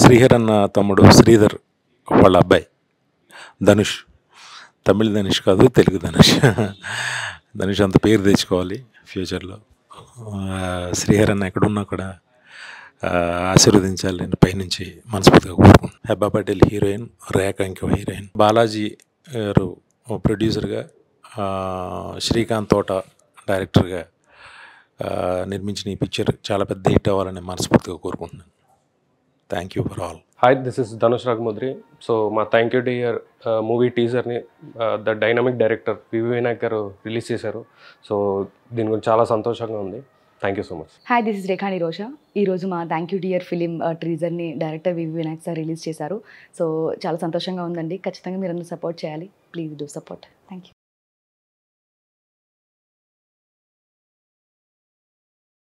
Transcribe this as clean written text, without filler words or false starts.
శ్రీహర్ అన్న తమ్ముడు శ్రీధర్ వాళ్ళ అబ్బాయి ధనుష్, తమిళ ధనుష్ కాదు, తెలుగు ధనుష్. ధనుష్ అంత పేరు తెచ్చుకోవాలి ఫ్యూచర్లో. శ్రీహర్ అన్న ఎక్కడున్నా కూడా ఆశీర్వదించాలని పైనుంచి మనస్ఫూర్తిగా కోరుకుంటున్నాను. హెబ్బా పటేల్ హీరోయిన్, రేఖ ఇంకో హీరోయిన్, బాలాజీ గారు ప్రొడ్యూసర్గా, శ్రీకాంత్ తోట డైరెక్టర్గా నిర్మించిన ఈ పిక్చర్ చాలా పెద్ద హిట్ అవ్వాలని మనస్ఫూర్తిగా కోరుకుంటున్నాను. Thank you for all. Hi, this is Dhanush Raghamudri. So మా థ్యాంక్ యూ డియర్ మూవీ టీజర్ని the dynamic director V V Vinayak గారు రిలీజ్ చేశారు. సో దీని గురించి చాలా సంతోషంగా ఉంది. Thank you so much. Hi, this is Rekhani Rosha. ఈరోజు మా థ్యాంక్ యూ డియర్ ఫిలిం టీజర్ని director V V Vinayak sir release చేశారు. సో చాలా సంతోషంగా ఉందండి. ఖచ్చితంగా మీరు అందరూ సపోర్ట్ చేయాలి. Please do support. Thank you.